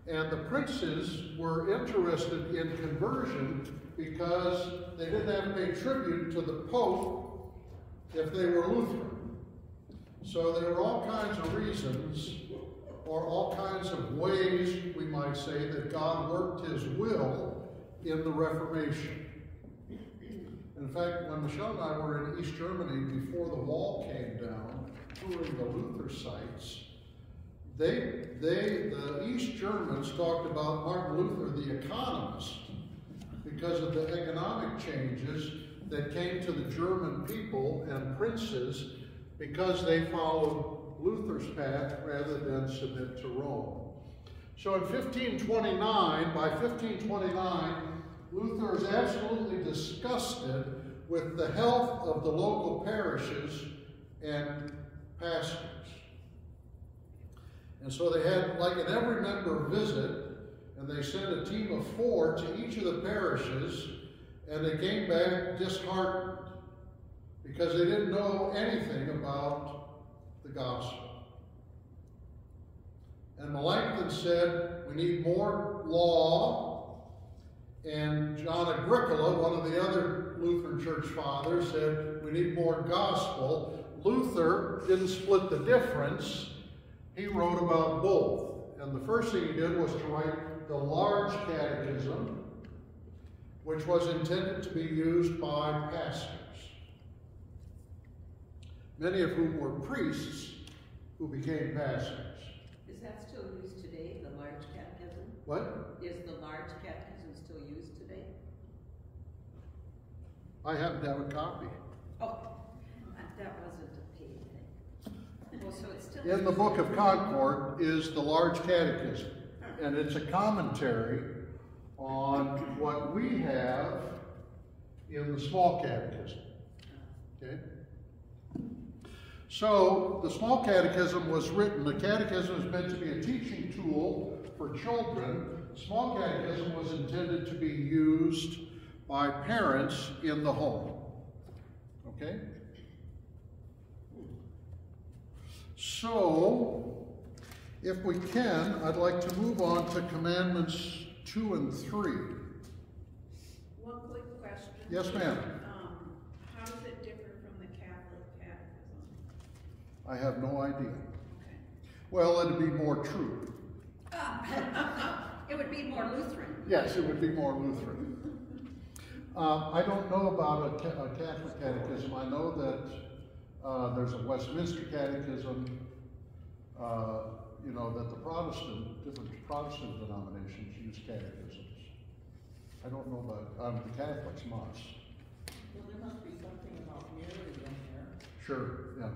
And the princes were interested in conversion because they didn't have to pay tribute to the Pope if they were Lutheran. So there were all kinds of reasons, or all kinds of ways, we might say, that God worked his will in the Reformation. In fact, when Michelle and I were in East Germany before the wall came down, touring the Luther sites, the East Germans talked about Martin Luther, the economist, because of the economic changes that came to the German people and princes because they followed Luther's path rather than submit to Rome. So in 1529, by 1529, Luther is absolutely disgusted with the health of the local parishes and pastors. And so they had like an every member visit, and they sent a team of 4 to each of the parishes, and they came back disheartened because they didn't know anything about the gospel. And Melanchthon said, we need more law. And John Agricola, one of the other Lutheran church fathers, said, we need more gospel. Luther didn't split the difference. He wrote about both. And the first thing he did was to write the large catechism, which was intended to be used by pastors, many of whom were priests who became pastors. Is that still used today, the large catechism? What? Is the large catechism still used today? I happen to have a copy. Oh, that wasn't a paid thing. Well, so it's still In the Book of Concord is the large catechism, and it's a commentary on what we have in the small catechism. Okay? So the small catechism was written, the catechism is meant to be a teaching tool for children. The small catechism was intended to be used by parents in the home. Okay? So, if we can, I'd like to move on to Commandments 2 and 3. One quick question. Yes, ma'am. How does it differ from the Catholic Catechism? I have no idea. Okay. Well, it'd be more true. It would be more Lutheran. Yes, it would be more Lutheran. I don't know about a Catholic catechism. I know that there's a Westminster catechism, you know, that the different Protestant denominations use catechisms. I don't know about, the Catholics must. Well, there must be something about Mary in there. Sure, yeah.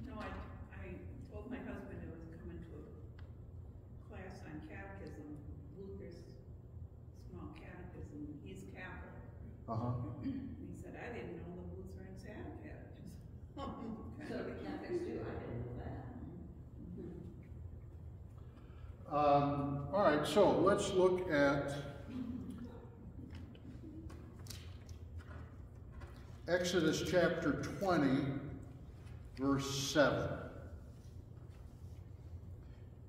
No, I told my husband I was coming to a class on catechism, Luther's small catechism. He's Catholic. He said, I didn't know the Lutherans had a catechism. So the Catholics do, I didn't know that. All right, so let's look at Exodus chapter 20, verse 7.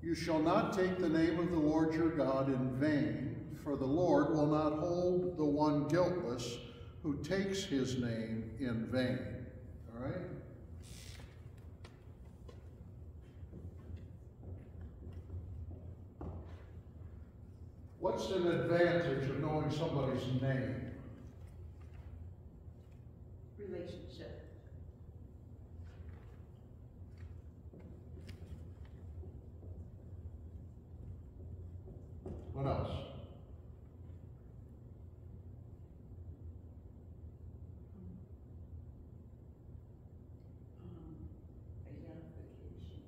You shall not take the name of the Lord your God in vain, for the Lord will not hold the one guiltless who takes his name in vain. All right? What's an advantage of knowing somebody's name? Relationship. What else? Identification.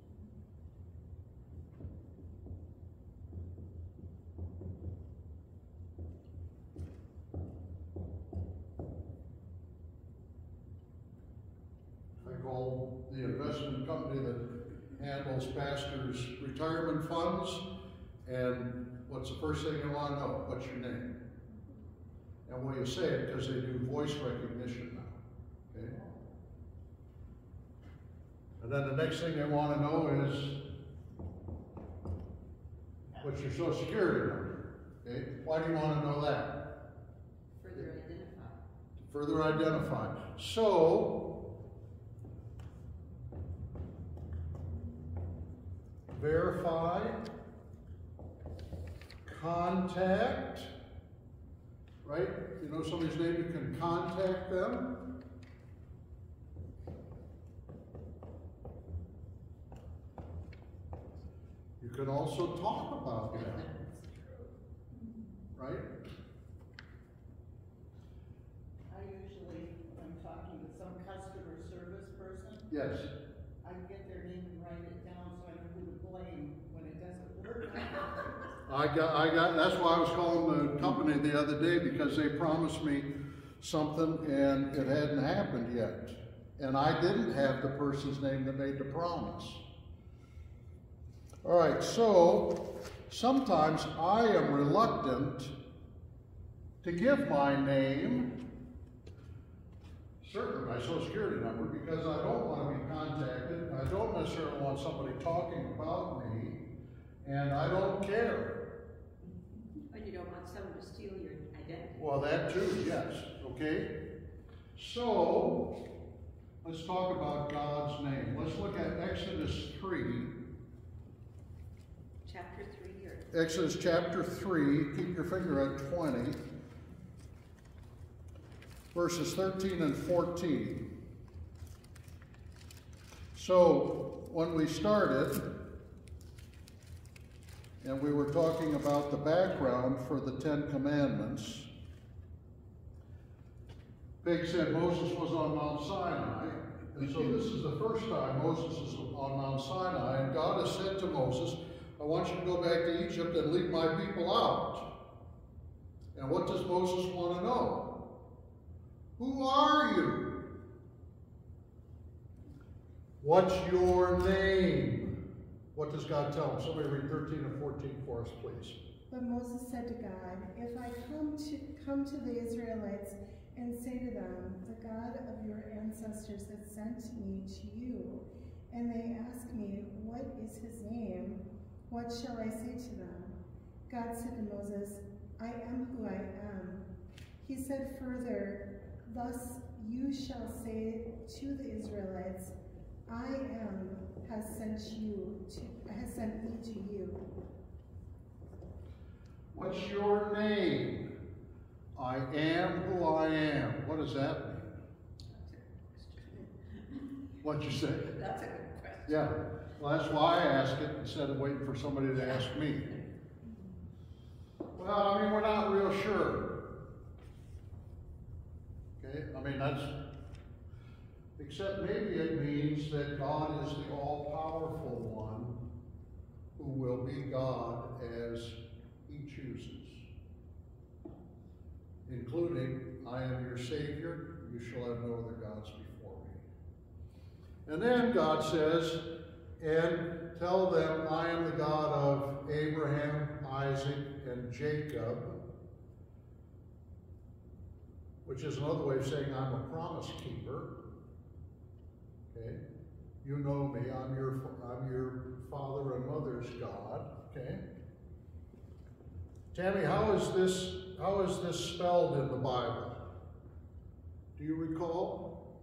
I call the investment company that handles pastors' retirement funds, and what's the first thing you want to know? What's your name? And well, you say it because they do voice recognition now. Okay? And then the next thing they want to know is What's your Social Security number? Okay? Why do you want to know that? Further identify. Further identify. So, verify, contact, right? You know somebody's name, you can contact them. You can also talk about them, right? I usually, when I'm talking to some customer service person, Yes. I get their name and write it down so I know who to blame when it doesn't work. That's why I was calling the company the other day, because they promised me something and it hadn't happened yet. And I didn't have the person's name that made the promise. All right, so sometimes I am reluctant to give my name, certainly my Social Security number, because I don't want to be contacted. I don't necessarily want somebody talking about me, and I don't care. And you don't want someone to steal your identity. Well, that too, yes. Okay? So, let's talk about God's name. Let's look at Exodus 3. Chapter 3 here. Exodus chapter 3, keep your finger at 20, verses 13 and 14. So, when we started, and we were talking about the background for the Ten Commandments, Peg said Moses was on Mount Sinai, and so this is the first time Moses is on Mount Sinai, and God has said to Moses, I want you to go back to Egypt and lead my people out. And what does Moses want to know? Who are you? What's your name? What does God tell him? Somebody read 13 and 14 for us, please. But Moses said to God, if I come to the Israelites and say to them, the God of your ancestors has sent me to you, and they ask me, what is his name? What shall I say to them? God said to Moses, I am who I am. He said further, thus you shall say to the Israelites, I am has sent me to you. What's your name? I am who I am. What does that mean? What'd you say? That's a good question. Yeah. Well, that's why I ask it instead of waiting for somebody to ask me. Well, I mean, we're not real sure. Okay? I mean, except maybe it means that God is the all-powerful one who will be God as he chooses. Including, I am your Savior, you shall have no other gods before me. And then God says, and tell them, I am the God of Abraham, Isaac, and Jacob, which is another way of saying I'm a promise keeper. Okay? You know me, I'm your father and mother's God. Okay? Tammy, how is this spelled in the Bible? Do you recall?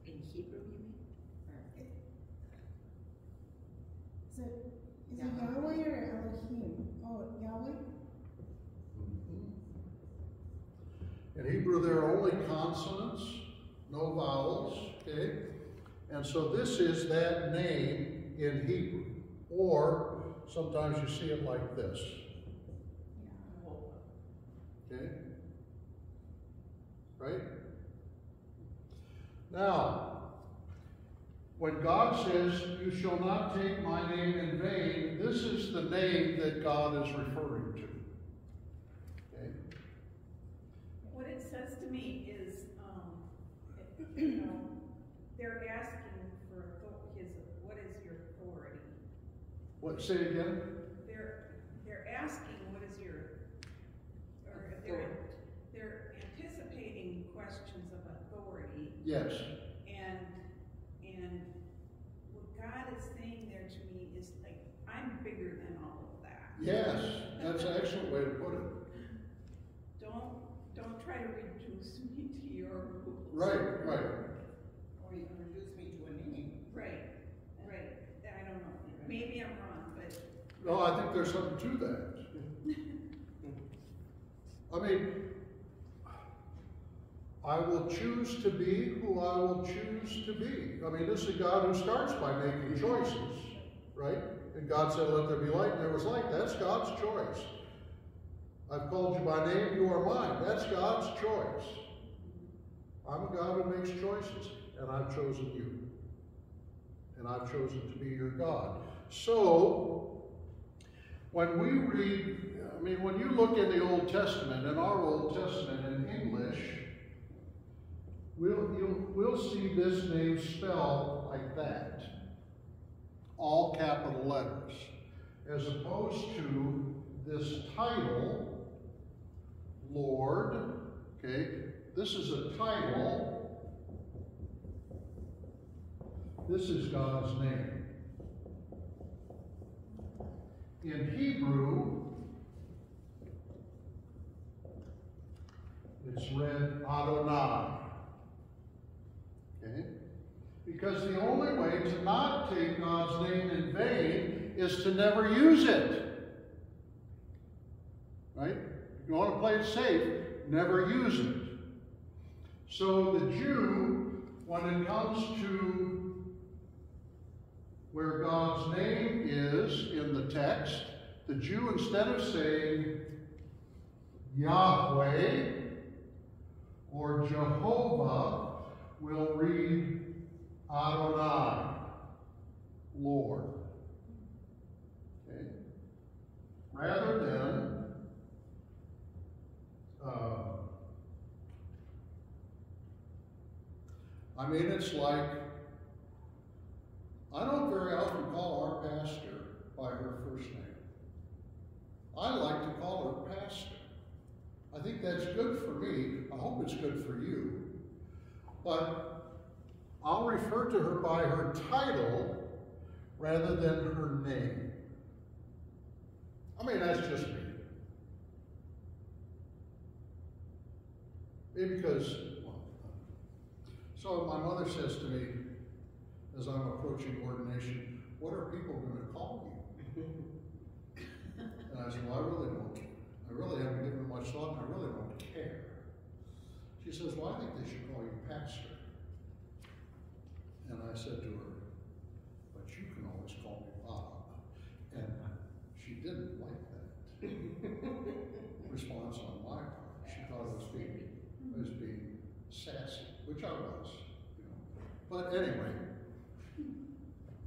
In Hebrew, you mean? Is it Yahweh or Elohim? Oh, Yahweh? In Hebrew, there are only consonants, no vowels, okay? And so this is that name in Hebrew. Or sometimes you see it like this. Okay? Right? Now, when God says, you shall not take my name in vain, this is the name that God is referring to. Okay? What it says to me is, they're asking for what is your authority? What, say it again? They're asking what is your, or they're anticipating questions of authority. Yes. And what God is saying there to me is like, I'm bigger than all of that. Yes, that's an excellent way to put it. Don't try to reduce me to your rules. Right, right. Or even reduce me to a name. Right. I don't know. Maybe I'm wrong, but. No, I think there's something to that. I mean, I will choose to be who I will choose to be. I mean, this is a God who starts by making choices, right? And God said, let there be light, and there was light. That's God's choice. I've called you by name, you are mine. That's God's choice. I'm a God who makes choices, and I've chosen you. And I've chosen to be your God. So, when we read, I mean, when you look in the Old Testament, in our Old Testament in English, we'll see this name spelled like that. All capital letters. As opposed to this title, Lord, okay, this is a title. This is God's name. In Hebrew, it's read Adonai. Okay? Because the only way to not take God's name in vain is to never use it. Right? If you want to play it safe, never use it. So the Jew, when it comes to where God's name is in the text, the Jew, instead of saying Yahweh or Jehovah, will read Adonai, Lord. Okay? Rather than I mean, it's like, I don't very often call our pastor by her first name. I like to call her pastor. I think that's good for me. I hope it's good for you. But I'll refer to her by her title rather than her name. I mean, that's just me. Maybe because, well, so my mother says to me, as I'm approaching ordination, what are people going to call you? And I said, well, I really haven't given it much thought, and I really don't care. She says, well, I think they should call you pastor. And I said to her, but you can always call me Bob. And she didn't like that response on my part. She thought I was being sassy, which I was. You know. But anyway,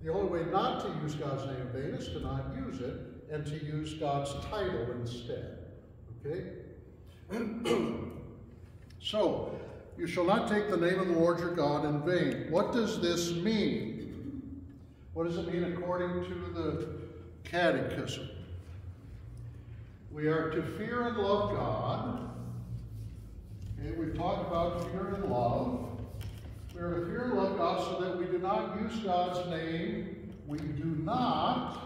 the only way not to use God's name in vain is to not use it and to use God's title instead. Okay? So, you shall not take the name of the Lord your God in vain. What does this mean? What does it mean according to the Catechism? We are to fear and love God. Okay, we've talked about fear and love. We are to fear and love God so that we do not use God's name. We do not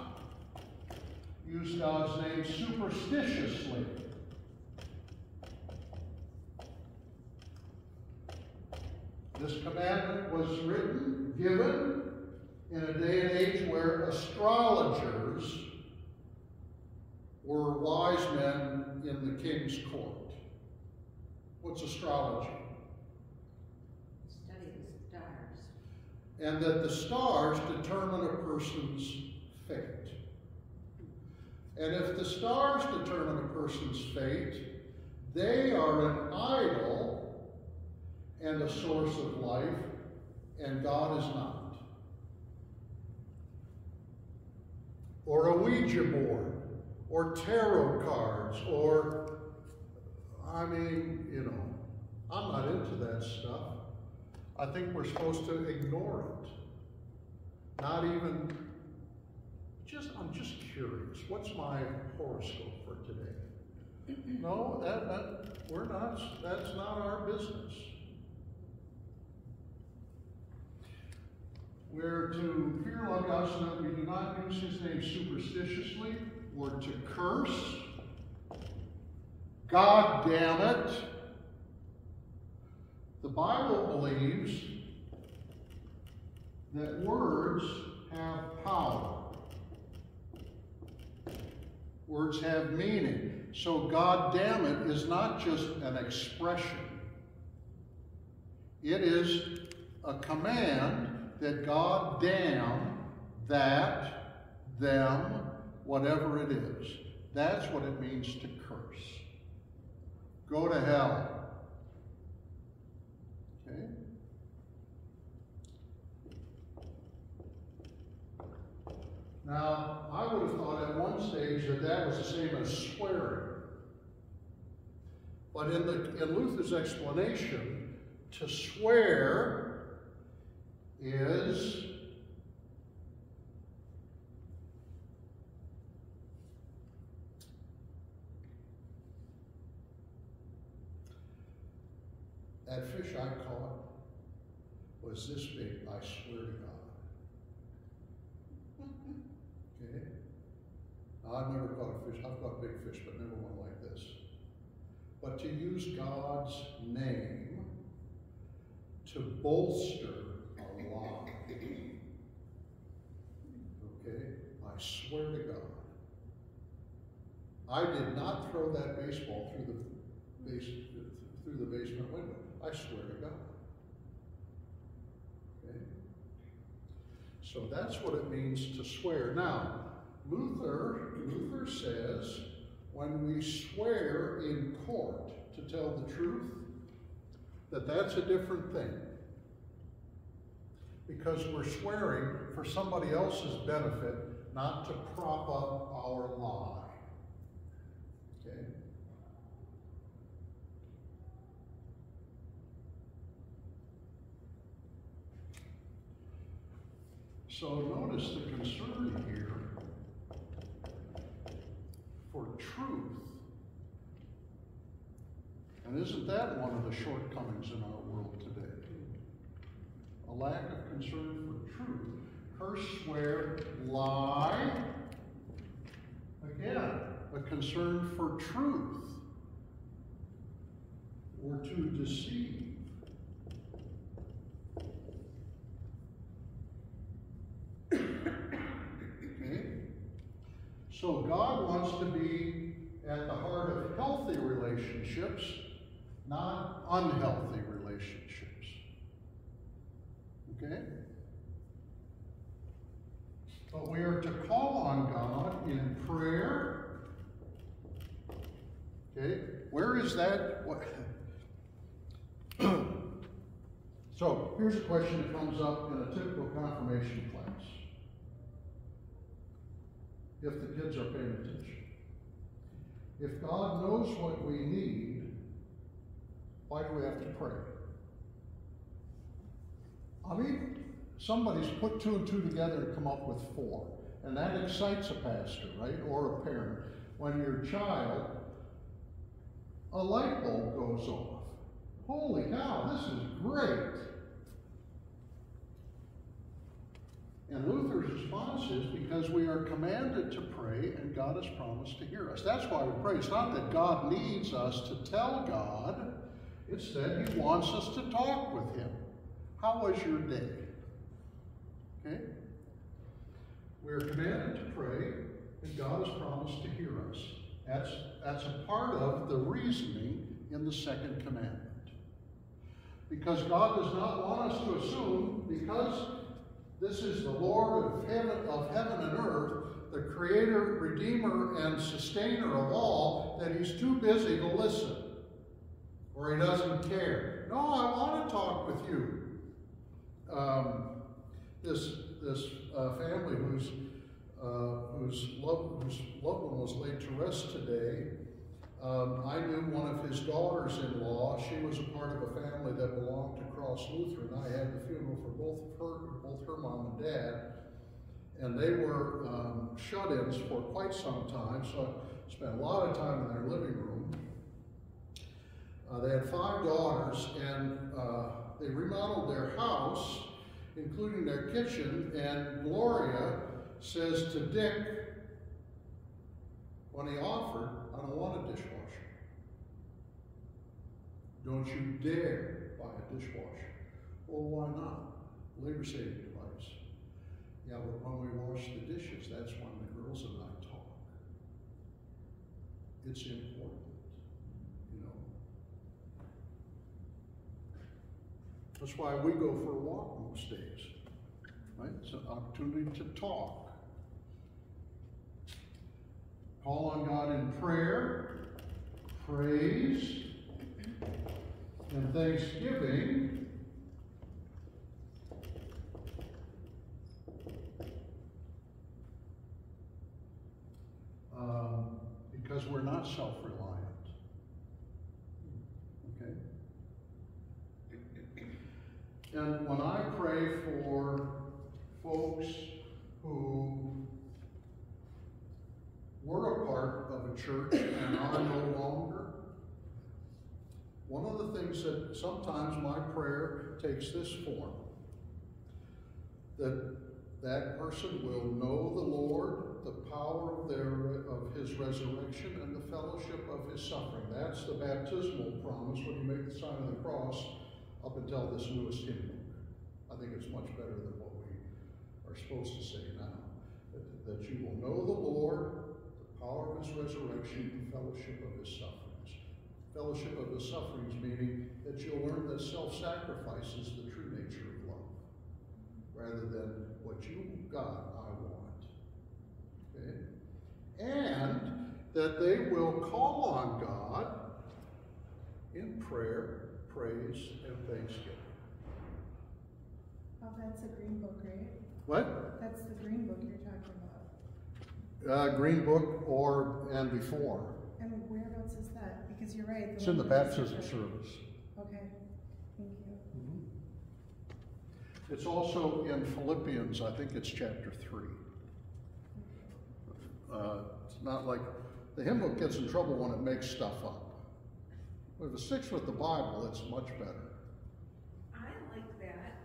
use God's name superstitiously. This commandment was given in a day and age where astrologers were wise men in the king's court. What's astrology? Study the stars. And that the stars determine a person's fate. And if the stars determine a person's fate, they are an idol and a source of life, and God is not. Or a Ouija board, or tarot cards, or, I mean, you know, I'm not into that stuff. I think we're supposed to ignore it. Not even, I'm just curious. What's my horoscope for today? No, that's not our business. We're to fear and love God so that we do not use his name superstitiously. or to curse. God damn it. The Bible believes that words have power. Words have meaning. So God damn it is not just an expression. It is a command that God damn that, them, whatever it is. That's what it means to curse. Go to hell. Okay? Now, I would have thought at one stage that that was the same as swearing. But in Luther's explanation, to swear is that fish I caught was this big, I swear to God. Okay? Now, I've never caught a fish. I've caught big fish, but never one like this. But to use God's name to bolster a lie. Okay? I swear to God. I did not throw that baseball through the basement window. I swear to God. Okay? So that's what it means to swear. Now, Luther says when we swear in court to tell the truth, that's a different thing. Because we're swearing for somebody else's benefit, not to prop up our lie. Okay? So notice the concern here for truth. And isn't that one of the shortcomings in our world today? A lack of concern for truth. Curse, swear, lie. Again, a concern for truth or to deceive. So God wants to be at the heart of healthy relationships, not unhealthy relationships. Okay? But we are to call on God in prayer. Okay? Where is that? So here's a question that comes up in a typical confirmation class. If the kids are paying attention. If God knows what we need, why do we have to pray? I mean, somebody's put 2 and 2 together and come up with 4. And that excites a pastor, right? Or a parent. When your child, a light bulb goes off. Holy cow, this is great. And Luther's response is because we are commanded to pray and God has promised to hear us. That's why we pray. It's not that God needs us to tell God. It's that he wants us to talk with him. How was your day? Okay? We are commanded to pray and God has promised to hear us. That's a part of the reasoning in the second commandment. Because God does not want us to assume, because this is the Lord of heaven and earth, the creator, redeemer, and sustainer of all, that he's too busy to listen. Or he doesn't care. No, I want to talk with you. This family whose loved one was laid to rest today, I knew one of his daughters-in-law. She was a part of a family that belonged to Preuss Lutheran. I had the funeral for both her mom and dad, and they were shut-ins for quite some time, so I spent a lot of time in their living room. They had 5 daughters, and they remodeled their house, including their kitchen, and Gloria says to Dick, when he offered, I don't want a dishwasher. Don't you dare buy a dishwasher. Well, why not? Labor-saving device. Yeah, but when we wash the dishes, that's when the girls and I talk. It's important, you know. That's why we go for a walk most days, right? It's an opportunity to talk. Call on God in prayer, praise, and thanksgiving. Because we're not self-reliant. Okay? And when I pray for folks who were a part of a church and are no longer, one of the things that sometimes my prayer takes this form, that person will know the Lord, the power of his resurrection, and the fellowship of his suffering. That's the baptismal promise when you make the sign of the cross up until this newest hymn book. I think it's much better than what we are supposed to say now. That you will know the Lord, the power of his resurrection, the fellowship of his sufferings. Fellowship of his sufferings meaning that you'll learn that self-sacrifice is the true nature of love, rather than what you got, I want. Okay? And that they will call on God in prayer, praise, and thanksgiving. Oh, that's a green book, right? What? That's the green book you're talking about. Green book and before. And whereabouts is that? Because you're right. It's in the baptism service. Okay, thank you. Mm-hmm. It's also in Philippians, I think it's chapter 3. It's not like, the hymn book gets in trouble when it makes stuff up. But if it sticks with the Bible, it's much better. I like that,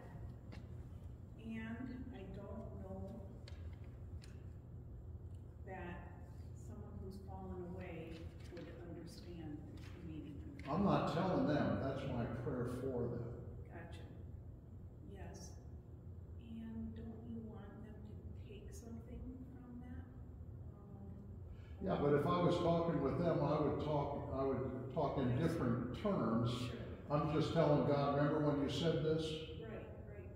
and I don't know that someone who's fallen away would understand the meaning. I'm not telling them, that's my prayer for them. Gotcha. Yes. And don't you want them to take something from that? Yeah, but if I was talking with them, I would talk in different terms. Sure. I'm just telling God, remember when you said this? Right.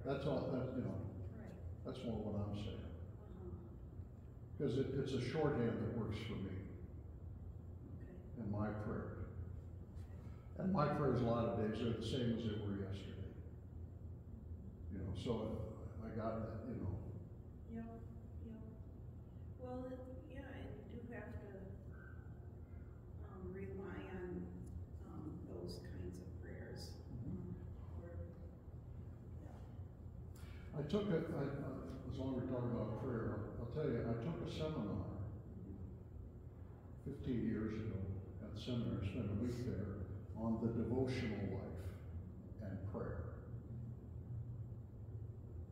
That's all, you know, Right. that's more what I'm saying. Uh-huh. Because it's a shorthand that works for me Okay. in my prayer. And my prayers a lot of days are the same as they were yesterday. You know, so I got that, you know. Yep. Well, yeah, and you do have to rely on those kinds of prayers. As long as we're talking about prayer, I'll tell you, I took a seminar 15 years ago at the seminary, spent a week there, on the devotional life and prayer.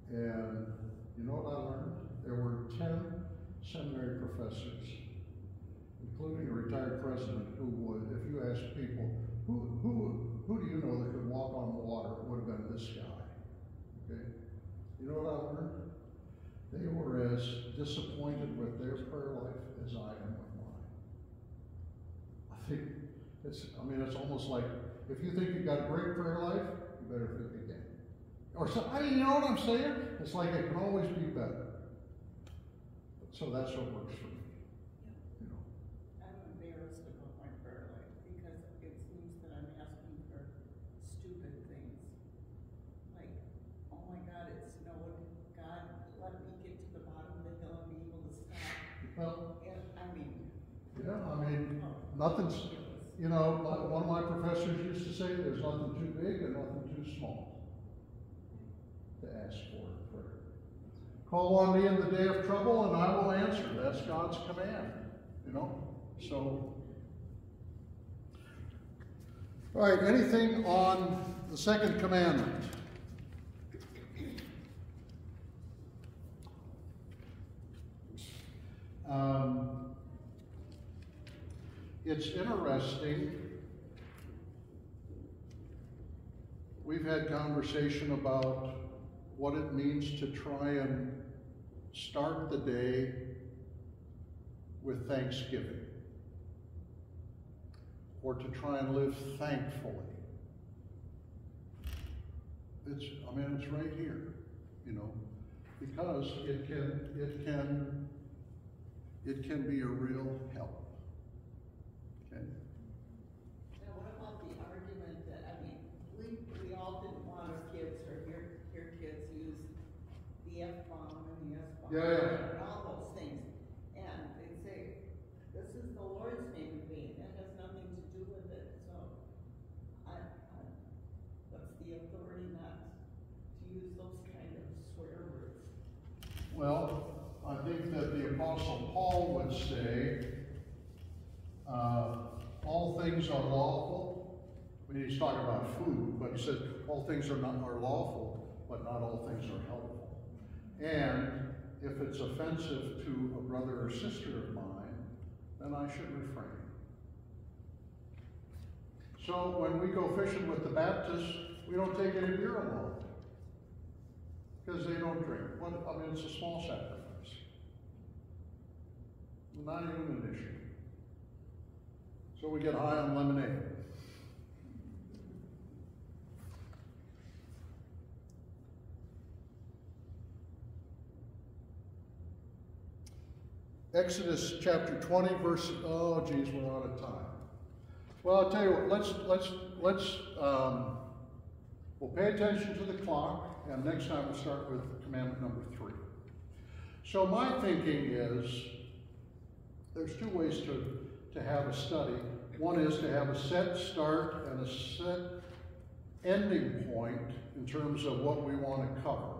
And you know what I learned? There were 10 seminary professors, including a retired president, who would, if you asked people, who do you know that could walk on water, it would have been this guy. Okay? You know what I learned? They were as disappointed with their prayer life as I am with mine. I think it's almost like, if you think you've got a great prayer life, you better think again. Or so, you know what I'm saying? It's like it can always be better. So that's what works for me. You know. I'm embarrassed about my prayer life because it seems that I'm asking for stupid things. Like, oh my God, it snowed. God, let me get to the bottom of the hill and be able to stop. Well, And, nothing's, you know, one of my professors used to say, there's nothing too big and nothing too small to ask for in prayer. Call on me in the day of trouble and I will answer. That's God's command, you know. So, all right, anything on the second commandment? It's interesting. We've had conversation about what it means to try and start the day with thanksgiving, or to try and live thankfully. It's right here, because it can be a real help. Okay. Now, what about the argument that, we all didn't want our kids or hear kids use the F-bomb and the S-bomb Yeah. and all those things. And they say, this is the Lord's name in vain. That has nothing to do with it. So, what's the authority not to use those kind of swear words? Well, I think that the Apostle Paul would say, all things are lawful. He's talking about food, but he says all things are lawful, but not all things are helpful. And if it's offensive to a brother or sister of mine, then I should refrain. So when we go fishing with the Baptists, we don't take any beer along, because they don't drink. It's a small sacrifice. Not even an issue. So we get high on lemonade. Exodus chapter 20, verse, oh geez, we're out of time. Well, I'll tell you what, we'll pay attention to the clock, and next time we'll start with commandment number 3. So my thinking is, there's two ways to have a study. One is to have a set start and a set ending point in terms of what we want to cover.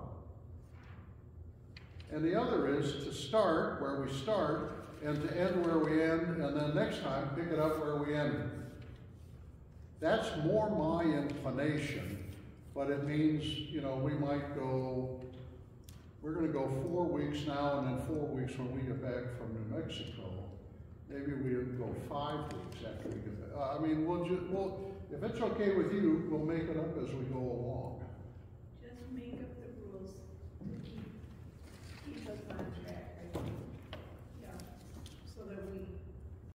And the other is to start where we start and to end where we end, and then next time pick it up where we ended. That's more my inclination, but it means, we might go, we're going to go 4 weeks now and then 4 weeks when we get back from New Mexico. Maybe we'll go 5 weeks after we get back. If it's okay with you, we'll make it up as we go along. Just make up the rules to keep us on track.